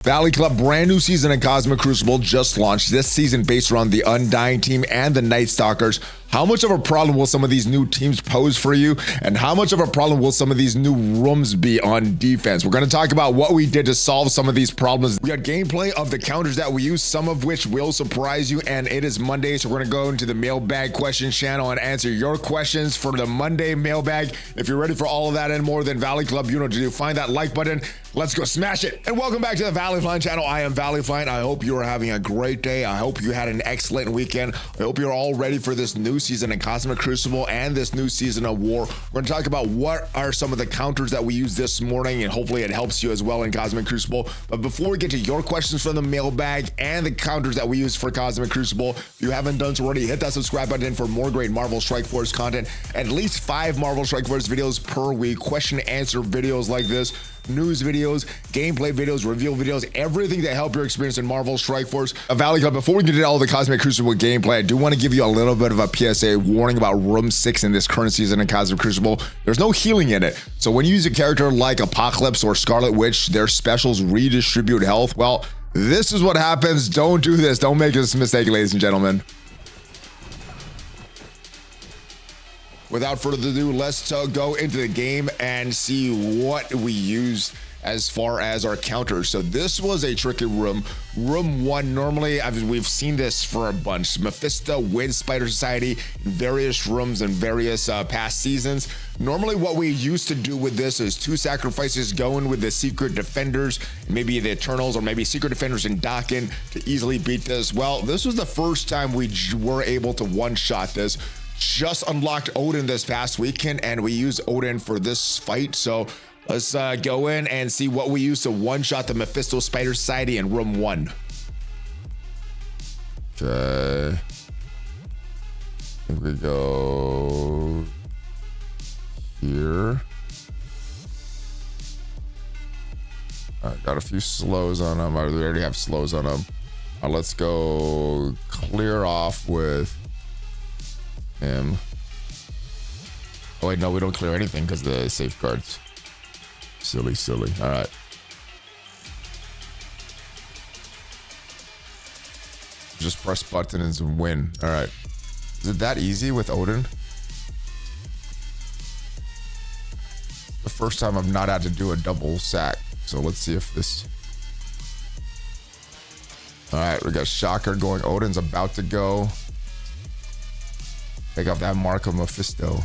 Valley Club brand new season in Cosmic Crucible just launched. This season based around the Undying team and the Night Stalkers. How much of a problem will some of these new teams pose for you? And how much of a problem will some of these new rooms be on defense? We're going to talk about what we did to solve some of these problems. We got gameplay of the counters that we use, some of which will surprise you. And it is Monday, so we're going to go into the Mailbag questions channel and answer your questions for the Monday Mailbag. If you're ready for all of that and more, then Valley Club, you know what to do. Find that like button. Let's go smash it. And welcome back to the ValleyFlyin channel. I am ValleyFlyin. I hope you are having a great day. I hope you had an excellent weekend. I hope you're all ready for this new season in Cosmic Crucible and this new season of War. We're going to talk about what are some of the counters that we used this morning, and hopefully it helps you as well in Cosmic Crucible. But before we get to your questions from the mailbag and the counters that we use for Cosmic Crucible, if you haven't done so already, hit that subscribe button for more great Marvel Strike Force content. At least 5 Marvel Strike Force videos per week, question and answer videos like this, news videos, gameplay videos, reveal videos, everything that help your experience in Marvel Strike Force. Valley Club, before we get into all the Cosmic Crucible gameplay, I do want to give you a little bit of a PSA warning about Room 6 in this current season in Cosmic Crucible. There's no healing in it. So when you use a character like Apocalypse or Scarlet Witch, their specials redistribute health. Well, this is what happens. Don't do this. Don't make this mistake, ladies and gentlemen. Without further ado, let's go into the game and see what we used as far as our counters. So this was a tricky room. Room 1, normally we've seen this for a bunch. Mephisto with Spider Society in various rooms and various past seasons. Normally what we used to do with this is 2 sacrifices going with the Secret Defenders, maybe the Eternals, or maybe Secret Defenders and Dakin to easily beat this. Well, this was the first time we were able to one-shot this. Just unlocked Odin this past weekend, and we used Odin for this fight. So let's go in and see what we used to one-shot the Mephisto Spider Society in room 1. Okay. Here we go. Here. Got a few slows on them. I already have slows on them. Let's go clear off with him. Oh wait, no, we don't clear anything because the safeguards. Silly. All right. Just press buttons and win. All right. Is it that easy with Odin? The first time I've not had to do a double sack. So let's see if this. All right, we got Shocker going. Odin's about to go. Take off that mark of Mephisto.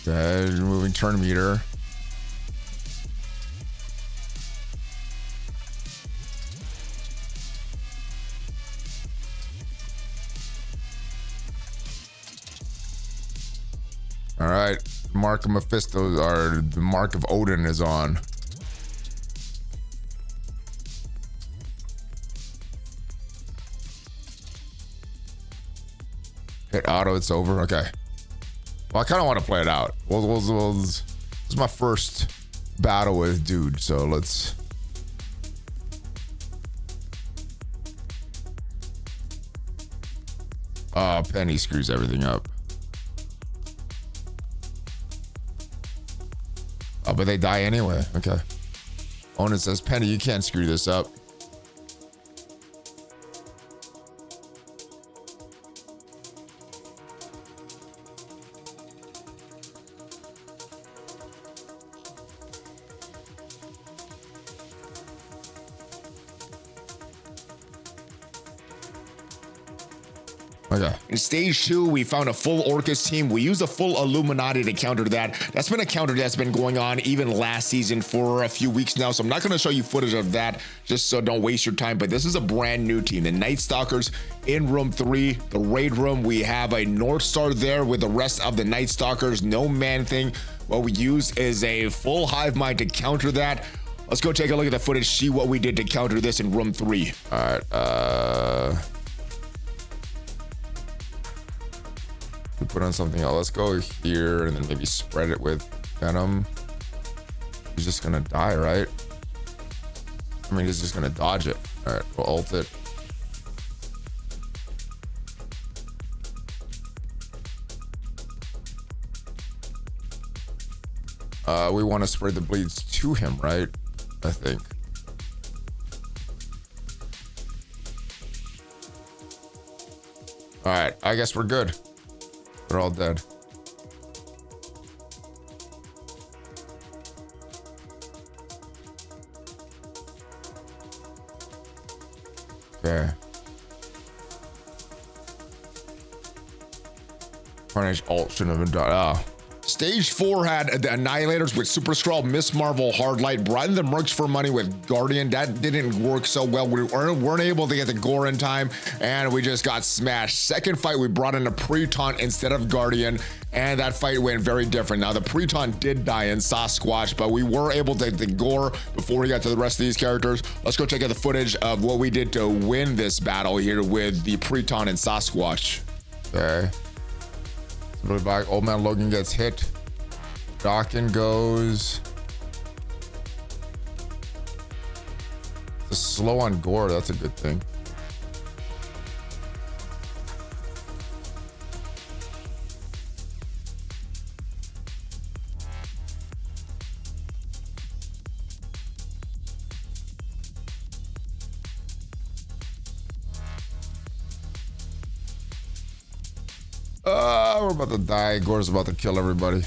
Okay, removing turn meter. All right, mark of Mephisto, or the mark of Odin is on. Hit auto, it's over. Okay. Well, I kind of want to play it out. Well, this is my first battle with dude, so let's. Penny screws everything up. Oh, but they die anyway. Okay. Onan says, Penny, you can't screw this up. Okay. In stage 2, we found a full Orcus team. We used a full Illuminati to counter that. That's been a counter that's been going on even last season for a few weeks now. So I'm not going to show you footage of that just so don't waste your time. But this is a brand new team. The Night Stalkers in room 3, the raid room. We have a North Star there with the rest of the Night Stalkers. No man thing. What we used is a full hive mind to counter that. Let's go take a look at the footage, see what we did to counter this in room 3. All right. We put on something else. Let's go here and then maybe spread it with Venom. He's just gonna die, right? I mean, he's just gonna dodge it. All right, we'll ult it. We want to spray the bleeds to him, right? I think. All right, I guess we're good. They're all dead. Okay. Carnage ult shouldn't have been done. Oh. Stage 4 had the Annihilators with Super Skrull, Miss Marvel, Hardlight, Brian the Mercs for money with Guardian. That didn't work so well. We weren't able to get the gore in time, and we just got smashed. Second fight, we brought in a Pre-Taunt instead of Guardian, and that fight went very different. Now, the Pre-Taunt did die in Sasquatch, but we were able to get the gore before we got to the rest of these characters. Let's go check out the footage of what we did to win this battle here with the Pre-Taunt and Sasquatch. Okay. Back. Old man Logan gets hit. Dawkins goes. It's slow on gore. That's a good thing. We're about to die. Gore's about to kill everybody.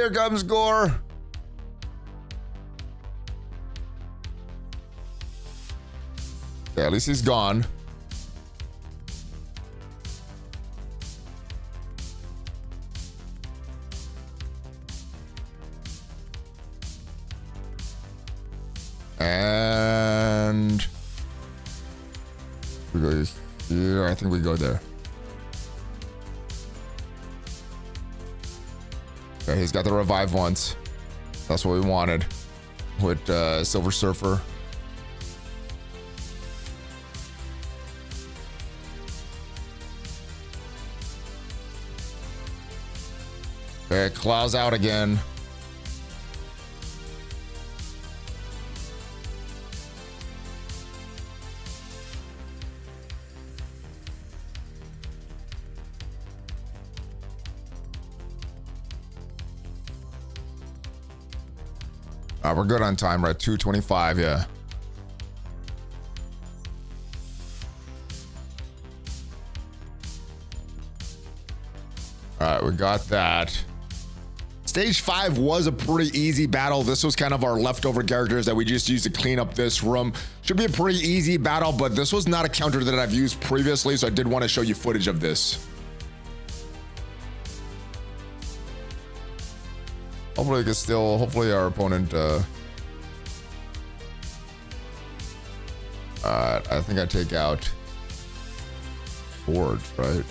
Here comes Gore. Okay, at least he's gone. And we go here. I think we go there. Okay, he's got the revive once. That's what we wanted with Silver Surfer. Okay, Claw's out again. We're good on time. We're at 2:25. Yeah. All right, we got that. Stage 5 was a pretty easy battle. This was kind of our leftover characters that we just used to clean up this room. Should be a pretty easy battle, but this was not a counter that I've used previously, so I did want to show you footage of this. Hopefully we can still, hopefully our opponent, I think I take out Forge, right?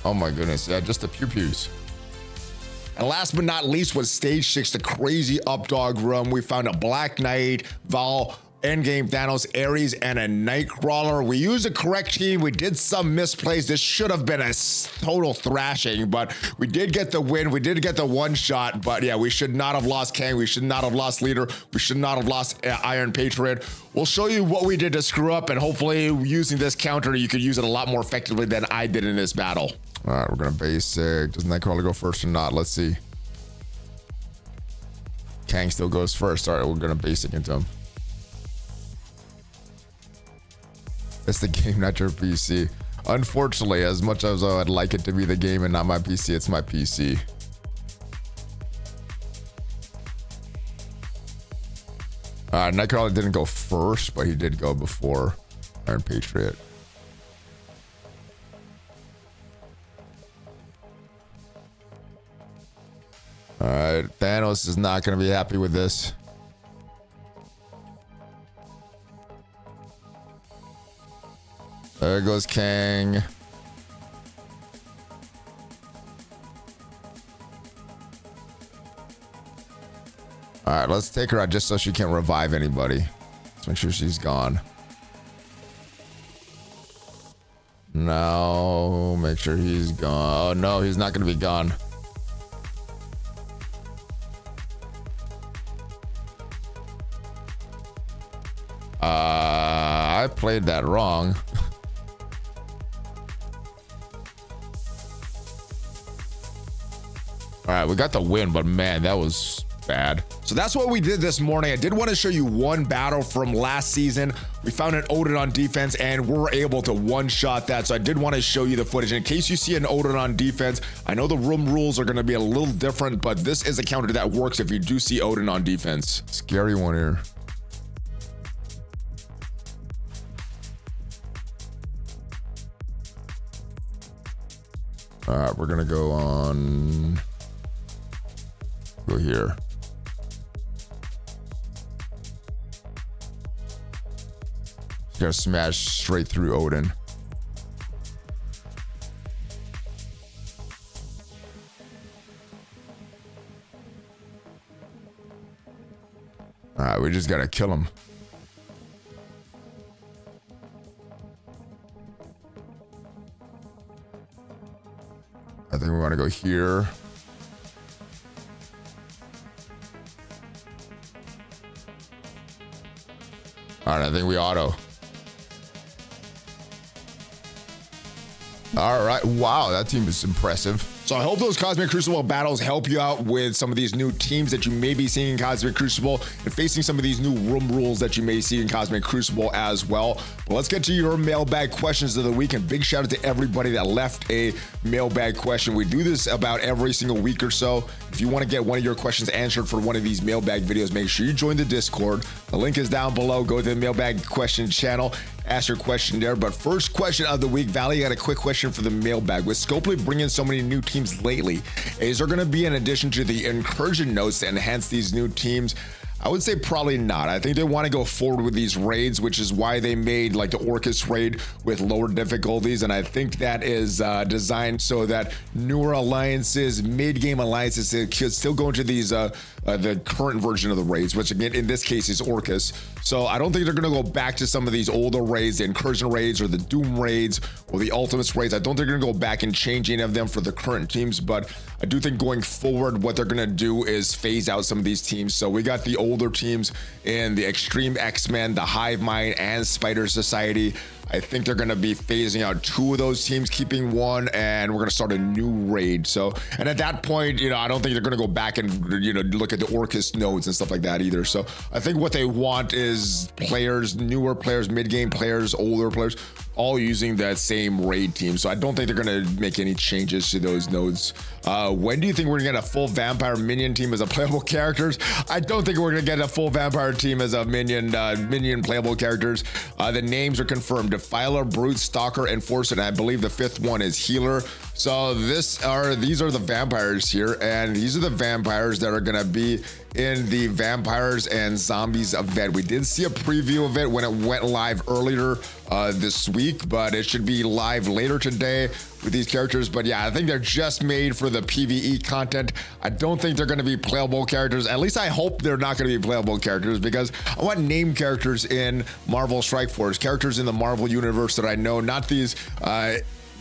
Oh my goodness, yeah, just the pew-pews. And last but not least was stage 6, the crazy updog room. We found a Black Knight, Val, Endgame Thanos, Ares, and a Nightcrawler. We used the correct team. We did some misplays. This should have been a total thrashing, but we did get the win. We did get the one shot, but yeah, we should not have lost Kang. We should not have lost Leader. We should not have lost Iron Patriot. We'll show you what we did to screw up, and hopefully using this counter, you could use it a lot more effectively than I did in this battle. All right, we're gonna basic. Does Nightcrawler go first or not? Let's see. Kang still goes first. All right, we're gonna basic into him. It's the game, not your PC. Unfortunately, as much as I'd like it to be the game and not my PC, it's my PC. Nightcrawler didn't go first, but he did go before Iron Patriot. All right, Thanos is not going to be happy with this. There goes Kang. All right, let's take her out just so she can't revive anybody. Let's make sure she's gone. Now make sure he's gone. Oh no, he's not gonna be gone. I played that wrong. All right, we got the win, but man, that was bad. So that's what we did this morning. I did want to show you one battle from last season. We found an Odin on defense and we're able to one-shot that. So I did want to show you the footage in case you see an Odin on defense. I know the room rules are going to be a little different, but this is a counter that works if you do see Odin on defense. Scary one here. All right, we're gonna go on. Go here. Just gotta smash straight through Odin. All right, we just gotta kill him. I think we want to go here. All right, I think we auto. All right, wow, that team is impressive. So I hope those Cosmic Crucible battles help you out with some of these new teams that you may be seeing in Cosmic Crucible and facing some of these new room rules that you may see in Cosmic Crucible as well. But let's get to your mailbag questions of the week, and big shout out to everybody that left a mailbag question. We do this about every single week or so. If you want to get one of your questions answered for one of these mailbag videos, make sure you join the Discord. The link is down below. Go to the mailbag question channel, ask your question there. But first question of the week, Valley got a quick question for the mailbag. With Scopely bringing so many new teams lately, is there going to be an addition to the incursion nodes to enhance these new teams? I would say probably not. I think they want to go forward with these raids, which is why they made like the Orcus raid with lower difficulties. And I think that is designed so that newer alliances, mid-game alliances, could still go into these the current version of the raids, which again in this case is Orcus. So I don't think they're going to go back to some of these older raids, the incursion raids or the doom raids or the ultimates raids. I don't think they're going to go back and change any of them for the current teams, but I do think going forward what they're going to do is phase out some of these teams. So we got the older teams in the Extreme X-Men, the Hive Mind, and Spider Society. I think they're going to be phasing out 2 of those teams, keeping 1, and we're going to start a new raid. So, and at that point, I don't think they're going to go back and, look at the Orcus nodes and stuff like that either. So I think what they want is players, newer players, mid-game players, older players, all using that same raid team. So I don't think they're going to make any changes to those nodes. When do you think we're going to get a full vampire minion team as a playable characters? I don't think we're going to get a full vampire team as a minion playable characters. The names are confirmed: Defiler, Brute, Stalker, Enforcer, and I believe the 5th one is Healer. So these are the vampires here, and these are the vampires that are gonna be in the Vampires and Zombies event. We did see a preview of it when it went live earlier this week, but it should be live later today with these characters. But yeah, I think they're just made for the PvE content. I don't think they're going to be playable characters. At least I hope they're not going to be playable characters, because I want named characters in Marvel Strike Force, characters in the Marvel universe that I know, not these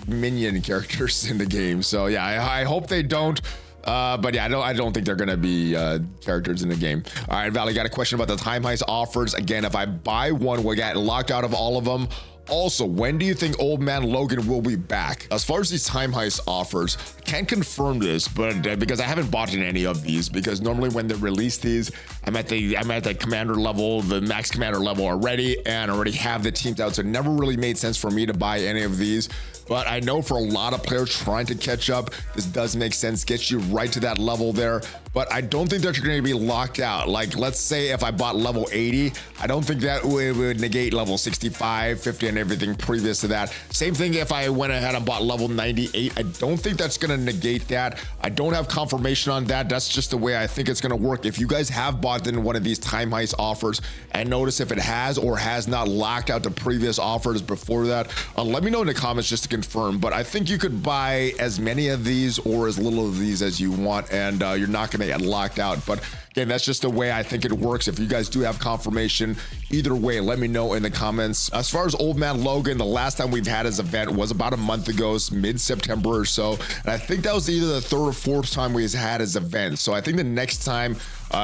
minion characters in the game. So yeah, I hope they don't. But yeah, I don't think they're gonna be characters in the game. All right, Valley got a question about the Time Heist offers. Again, if I buy one, we'll get locked out of all of them. Also, when do you think Old Man Logan will be back? As far as these Time Heist offers, I can't confirm this, but because I haven't bought in any of these, because normally when they release these, I'm at the commander level, the max commander level already, and already have the teams out. So it never really made sense for me to buy any of these. But I know for a lot of players trying to catch up, this does make sense, gets you right to that level there. But I don't think that you're going to be locked out. Like, let's say if I bought level 80, I don't think that would negate level 65, 50, and everything previous to that. Same thing if I went ahead and bought level 98. I don't think that's going to negate that. I don't have confirmation on that. That's just the way I think it's going to work. If you guys have bought in one of these Time Heist offers and notice if it has or has not locked out the previous offers before that, let me know in the comments just to confirm. But I think you could buy as many of these or as little of these as you want, and you're not going to get locked out. But Again, that's just the way I think it works. If you guys do have confirmation, either way, let me know in the comments. As far as Old Man Logan, the last time we've had his event was about a month ago, mid-September or so. And I think that was either the third or fourth time we've had his event. So I think the next time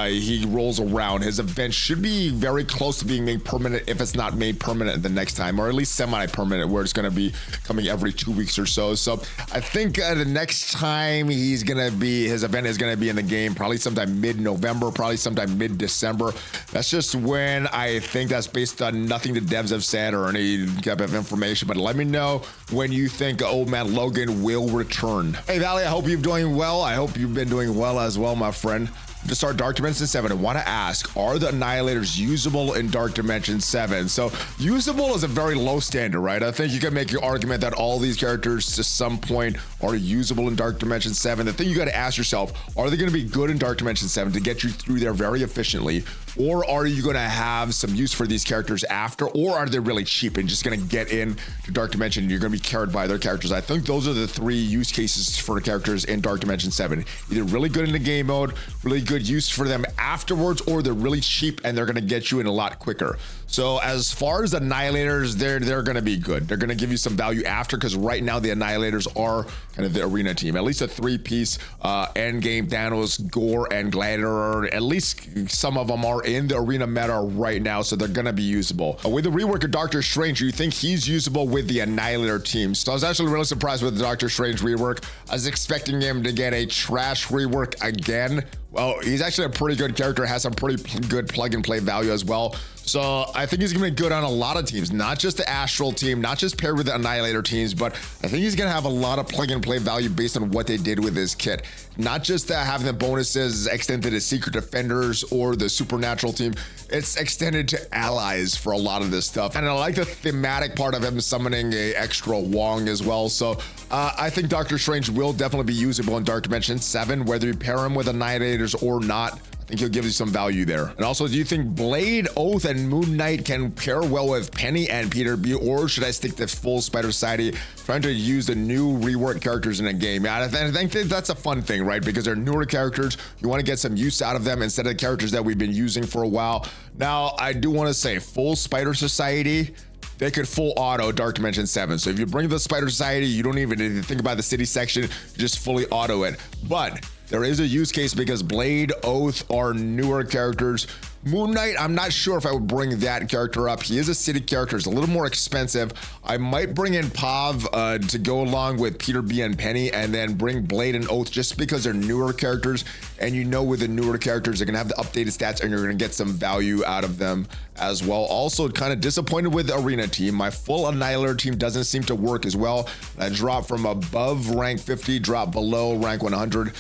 he rolls around, his event should be very close to being made permanent, if it's not made permanent the next time, or at least semi-permanent, where it's going to be coming every 2 weeks or so. So I think the next time his event is going to be in the game, probably sometime mid-November, probably sometime mid-December. That's just when I think. That's based on nothing the devs have said or any type of information, but let me know when you think Old Man Logan will return. Hey Valley, I hope you're doing well. I hope you've been doing well as well, my friend. To start Dark Dimension 7, I want to ask, are the Annihilators usable in Dark Dimension 7? So usable is a very low standard, right? I think you can make your argument that all these characters to some point are usable in Dark Dimension 7. The thing you got to ask yourself, are they going to be good in Dark Dimension 7 to get you through there very efficiently? Or are you going to have some use for these characters after? Or are they really cheap and just going to get in to Dark Dimension and you're going to be carried by their characters? I think those are the three use cases for the characters in Dark Dimension 7. Either really good in the game mode, really good use for them afterwards, or they're really cheap and they're going to get you in a lot quicker. So as far as Annihilators, they're going to be good. They're going to give you some value after, because right now the Annihilators are kind of the arena team. At least a three-piece endgame Thanos, Gore, and Gladiator. At least some of them are in the arena meta right now, so they're going to be usable. With the rework of Doctor Strange, you think he's usable with the Annihilator team? So I was actually really surprised with the Doctor Strange rework. I was expecting him to get a trash rework again. Well, he's actually a pretty good character, has some pretty good plug-and-play value as well. So I think he's going to be good on a lot of teams, not just the Astral team, not just paired with the Annihilator teams, but I think he's going to have a lot of plug-and-play value based on what they did with this kit. Not just having the bonuses extended to Secret Defenders or the Supernatural team, it's extended to allies for a lot of this stuff. And I like the thematic part of him summoning a extra Wong as well. So I think Doctor Strange will definitely be usable in Dark Dimension 7, whether you pair him with Annihilators or not. I think he'll give you some value there. And also, do you think Blade, Oath, and Moon Knight can pair well with Penny and Peter B, or should I stick to full Spider Society, trying to use the new rework characters in a game? Yeah, I think that's a fun thing, right? Because they're newer characters. You want to get some use out of them instead of the characters that we've been using for a while. Now, I do want to say full Spider Society, they could full auto Dark Dimension 7. So if you bring the Spider Society, you don't even need to think about the city section, you just fully auto it. But there is a use case because Blade, Oath are newer characters. Moon Knight, I'm not sure if I would bring that character up. He is a city character, it's a little more expensive. I might bring in Pav to go along with Peter B and Penny, and then bring Blade and Oath just because they're newer characters. And you know, with the newer characters, they're gonna have the updated stats and you're gonna get some value out of them as well. Also, kind of disappointed with the arena team. My full Annihilator team doesn't seem to work as well. I dropped from above rank 50, dropped below rank 100.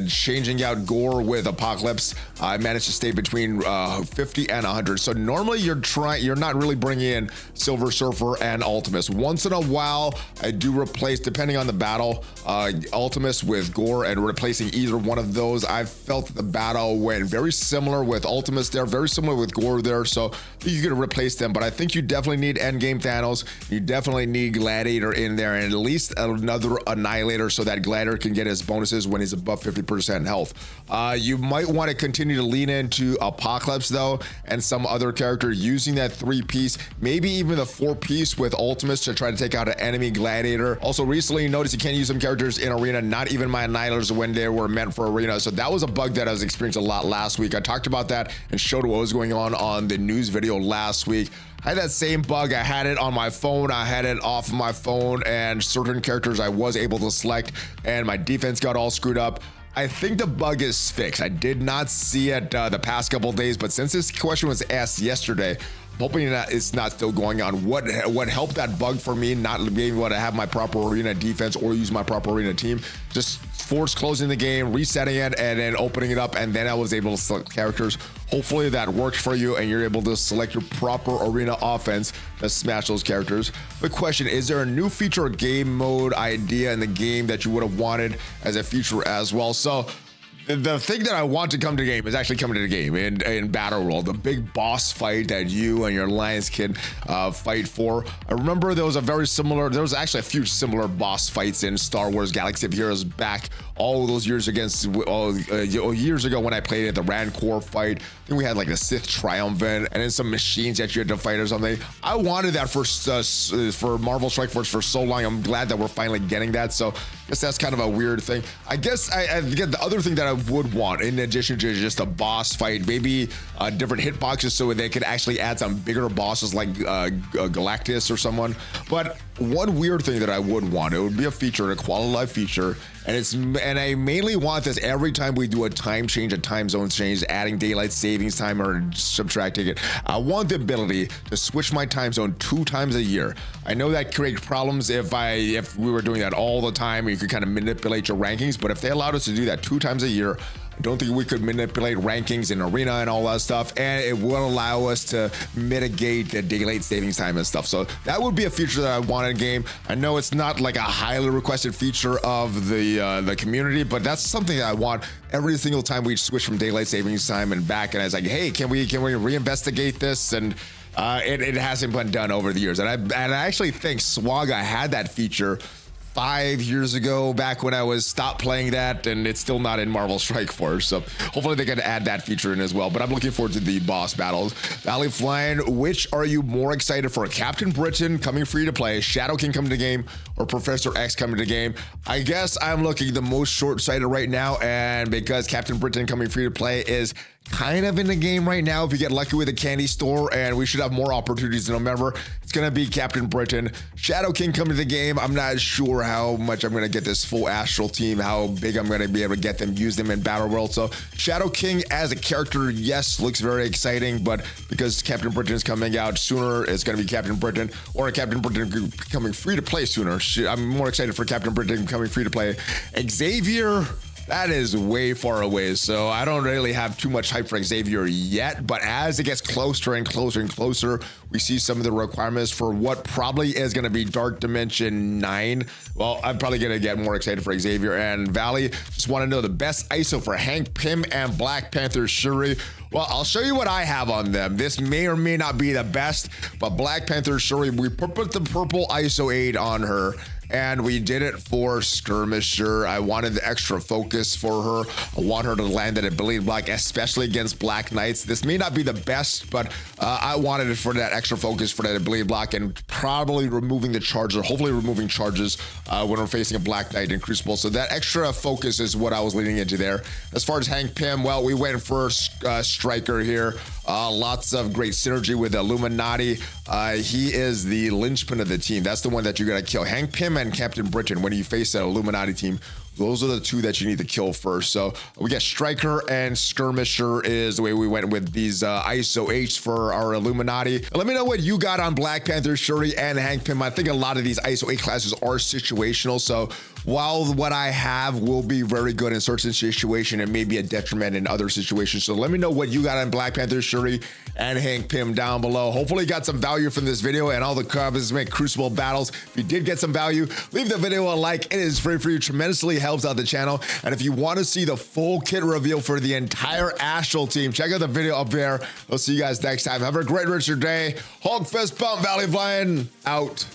Changing out Gore with Apocalypse, I managed to stay between 50 and 100. So normally you're not really bringing in Silver Surfer and Ultimus. Once in a while, I do replace, depending on the battle, Ultimus with Gore and replacing either one of those. I felt the battle went very similar with Ultimus there, very similar with Gore there. So you could replace them, but I think you definitely need Endgame Thanos. You definitely need Gladiator in there, and at least another Annihilator so that Gladiator can get his bonuses when he's above 50% health. You might want to continue to lean into Apocalypse though, and some other character using that 3-piece, maybe even the 4-piece with Ultimus to try to take out an enemy Gladiator. Also, recently you noticed you can't use some characters in arena, not even my Annihilators when they were meant for arena. So that was a bug that I was experiencing a lot last week. I talked about that and showed what was going on the news video last week. I had that same bug. I had it on my phone, I had it off my phone, and certain characters I was able to select, and my defense got all screwed up. I think the bug is fixed. I did not see it the past couple of days, but since this question was asked yesterday, I'm hoping that it's not still going on. What helped that bug for me, not being able to have my proper arena defense or use my proper arena team, just force closing the game, resetting it, and then opening it up, and then I was able to select characters. Hopefully that worked for you and you're able to select your proper arena offense to smash those characters. The question, is there a new feature or game mode idea in the game that you would have wanted as a feature as well? So The thing that I want to come to game is actually coming to the game in Battle World, the big boss fight that you and your Lions can fight for. I remember there was actually a few similar boss fights in Star Wars Galaxy of Heroes back all those years years ago when I played it, the Rancor fight. I think we had like the Sith Triumvirate and then some machines that you had to fight or something. I wanted that for Marvel Strike Force for so long. I'm glad that we're finally getting that. So I guess that's kind of a weird thing. I guess I get the other thing that I would want in addition to just a boss fight, maybe different hitboxes so they could actually add some bigger bosses like Galactus or someone. But one weird thing that I would want, it would be a feature, a quality of life feature, and I mainly want this every time we do a time change, a time zone change, adding daylight savings time or subtracting it. I want the ability to switch my time zone 2 times a year. I know that creates problems if we were doing that all the time. You could kind of manipulate your rankings, but if they allowed us to do that 2 times a year, I don't think we could manipulate rankings in arena and all that stuff, and it will allow us to mitigate the daylight savings time and stuff. So that would be a feature that I want in game. I know it's not like a highly requested feature of the community, but that's something that I want every single time we switch from daylight savings time and back. And I was like, hey, can we reinvestigate this? And it hasn't been done over the years. And I actually think Swaga had that feature 5 years ago, back when I was stopped playing that, and it's still not in Marvel Strike Force. So hopefully they can add that feature in as well. But I'm looking forward to the boss battles. ValleyFlyin, which are you more excited for? Captain Britain coming free to play, Shadow King coming to game, or Professor X coming to game? I guess I'm looking the most short-sighted right now, and because Captain Britain coming free to play is kind of in the game right now, if you get lucky with the candy store, and we should have more opportunities in November, it's gonna be Captain Britain. Shadow King coming to the game, I'm not sure how much I'm gonna get this full Astral team, how big I'm gonna be able to get them, use them in Battle World. So Shadow King as a character, yes, looks very exciting, but because Captain Britain is coming out sooner, it's gonna be Captain Britain, or Captain Britain coming free to play sooner. I'm more excited for Captain Britain coming free to play. Xavier, that is way far away, so I don't really have too much hype for Xavier yet, but as it gets closer and closer and closer, we see some of the requirements for what probably is going to be Dark Dimension 9. Well, I'm probably going to get more excited for Xavier. And Valley, just want to know the best ISO for Hank Pym and Black Panther Shuri. Well, I'll show you what I have on them. This may or may not be the best, but Black Panther Shuri, we put the purple ISO 8 on her, and we did it for Skirmisher. I wanted the extra focus for her. I want her to land that ability block, especially against Black Knights. This may not be the best, but I wanted it for that extra focus for that ability block, and probably removing the charges, or hopefully removing charges when we're facing a Black Knight in Crucible. So that extra focus is what I was leading into there. As far as Hank Pym, well, we went for Striker here. Lots of great synergy with Illuminati. He is the linchpin of the team. That's the one that you gotta kill. Hank Pym and Captain Britain, when you face an Illuminati team, those are the 2 that you need to kill first. So we got Striker and Skirmisher is the way we went with these ISO 8s for our Illuminati. Let me know what you got on Black Panther, Shuri, and Hank Pym. I think a lot of these ISO 8 classes are situational, so while what I have will be very good in certain situations, it may be a detriment in other situations. So let me know what you got on Black Panther, Shuri, and Hank Pym down below. Hopefully you got some value from this video and all the comments make Crucible battles. If you did get some value, leave the video a like. It is free for you, tremendously helps out the channel. And if you want to see the full kit reveal for the entire Astral team, check out the video up there. I'll see you guys next time. Have a great rest of your day. Hulk fist bump, ValleyFlyin out.